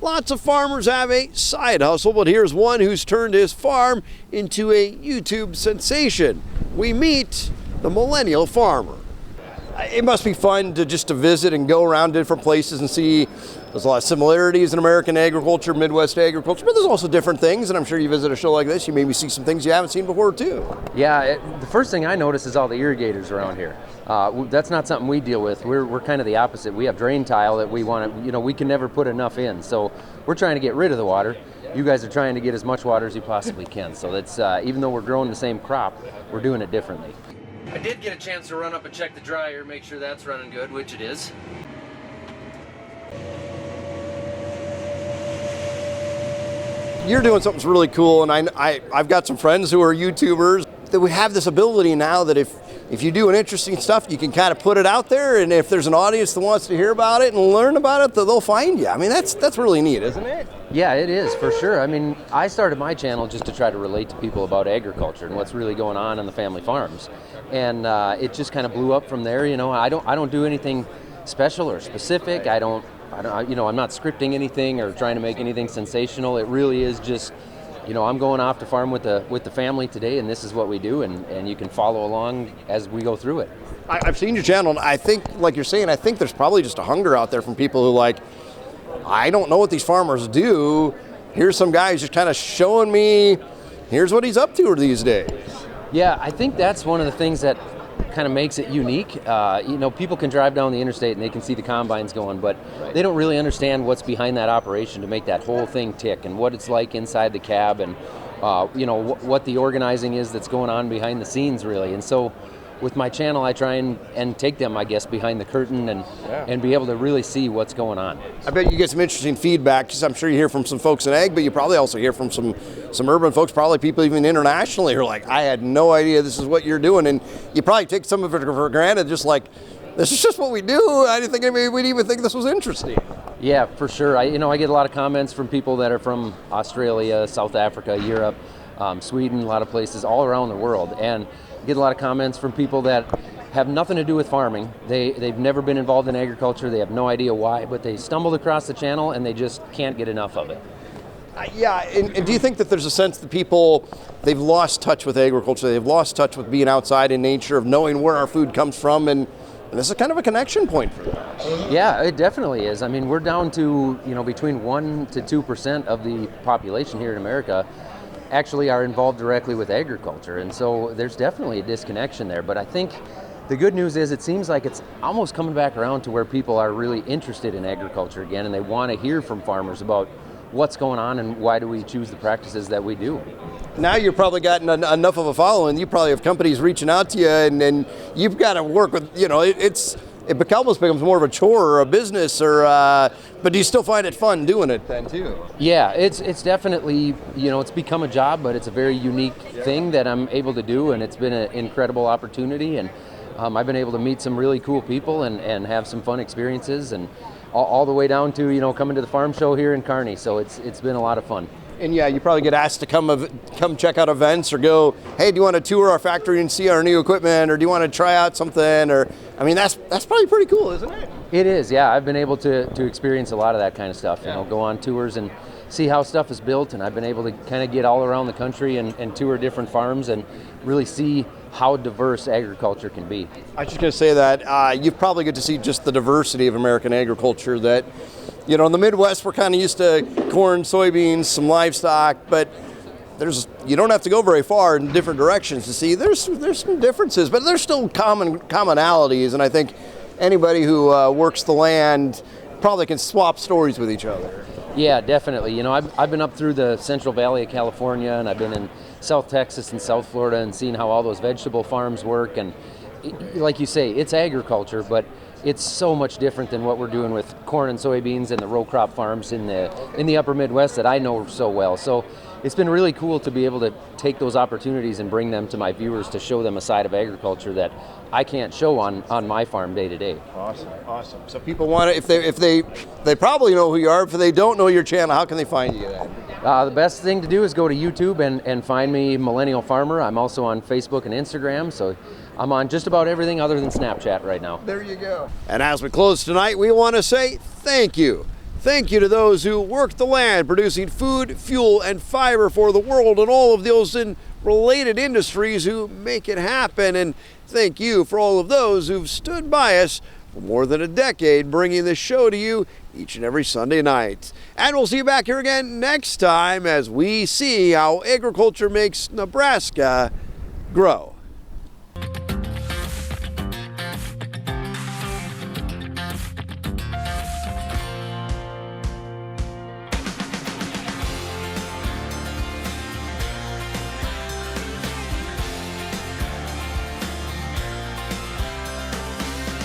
Lots of farmers have a side hustle, but here's one who's turned his farm into a YouTube sensation. We meet the millennial farmer. It must be fun to visit and go around different places and see there's a lot of similarities in American agriculture, Midwest agriculture, but there's also different things, and I'm sure you visit a show like this, you maybe see some things you haven't seen before too. Yeah, the first thing I notice is all the irrigators around here. That's not something we deal with. We're kind of the opposite. We have drain tile that we want to, we can never put enough in, so we're trying to get rid of the water. You guys are trying to get as much water as you possibly can, so that's, even though we're growing the same crop, we're doing it differently. I did get a chance to run up and check the dryer, make sure that's running good, which it is. You're doing something really cool, and I've got some friends who are YouTubers that we have this ability now that if you do an interesting stuff, you can kind of put it out there, and if there's an audience that wants to hear about it and learn about it, they'll find you. I mean, that's really neat, isn't it? Yeah, it is, for sure. I mean, I started my channel just to try to relate to people about agriculture and what's really going on the family farms. And it just kind of blew up from there. I don't do anything special or specific. I'm not scripting anything or trying to make anything sensational. It really is just, I'm going off to farm with the family today, and this is what we do, and you can follow along as we go through it. I've seen your channel, and I think, like you're saying, I think there's probably just a hunger out there from people who I don't know what these farmers do. Here's some guy who's just kind of showing me, here's what he's up to these days. Yeah, I think that's one of the things that kind of makes it unique. People can drive down the interstate and they can see the combines going, but they don't really understand what's behind that operation to make that whole thing tick, and what it's like inside the cab, and what the organizing is that's going on behind the scenes, really. And so with my channel, I try and take them, I guess, behind the curtain and be able to really see what's going on. I bet you get some interesting feedback, because I'm sure you hear from some folks in ag, but you probably also hear from some urban folks, probably people even internationally, who are like, I had no idea this is what you're doing, and you probably take some of it for granted, just like, this is just what we do. I didn't think anybody would even think this was interesting. Yeah, for sure. I get a lot of comments from people that are from Australia, South Africa, Europe, Sweden, a lot of places all around the world, and get a lot of comments from people that have nothing to do with farming. They've never been involved in agriculture. They have no idea why, but they stumbled across the channel and they just can't get enough of it. Yeah, and do you think that there's a sense that people, they've lost touch with agriculture, they've lost touch with being outside in nature, of knowing where our food comes from, and this is kind of a connection point for them? Yeah, it definitely is. I mean, we're down to, between 1% to 2% of the population here in America actually are involved directly with agriculture, and so there's definitely a disconnection there. But I think the good news is it seems like it's almost coming back around to where people are really interested in agriculture again, and they want to hear from farmers about what's going on and why do we choose the practices that we do. Now you've probably gotten enough of a following, you probably have companies reaching out to you, and you've got to work with, it almost becomes more of a chore or a business, but do you still find it fun doing it then too? Yeah, it's definitely, it's become a job, but it's a very unique thing that I'm able to do, and it's been an incredible opportunity, and I've been able to meet some really cool people and have some fun experiences, and all the way down to, coming to the farm show here in Kearney, so it's been a lot of fun. And yeah, you probably get asked to come check out events, or go, hey, do you want to tour our factory and see our new equipment, or do you want to try out something? Or, I mean, that's probably pretty cool, isn't it? It is, yeah. I've been able to experience a lot of that kind of stuff, go on tours and see how stuff is built, and I've been able to kind of get all around the country and tour different farms and really see how diverse agriculture can be. I was just going to say that you probably get to see just the diversity of American agriculture that, in the Midwest, we're kind of used to corn, soybeans, some livestock, but you don't have to go very far in different directions to see there's some differences, but there's still commonalities, and I think anybody who works the land probably can swap stories with each other. Yeah, definitely. I've been up through the Central Valley of California, and I've been in South Texas and South Florida and seen how all those vegetable farms work, and like you say, it's agriculture, but it's so much different than what we're doing with corn and soybeans and the row crop farms in the upper Midwest that I know so well. So it's been really cool to be able to take those opportunities and bring them to my viewers, to show them a side of agriculture that I can't show on my farm day to day. Awesome. So people want to, if they probably know who you are. If they don't know your channel, how can they find you then? The best thing to do is go to YouTube and find me, Millennial Farmer. I'm also on Facebook and Instagram, so I'm on just about everything other than Snapchat right now. There you go. And as we close tonight, we want to say thank you Thank you to those who work the land, producing food, fuel, and fiber for the world, and all of those in related industries who make it happen. And thank you for all of those who've stood by us for more than a decade, bringing this show to you each and every Sunday night. And we'll see you back here again next time as we see how agriculture makes Nebraska grow.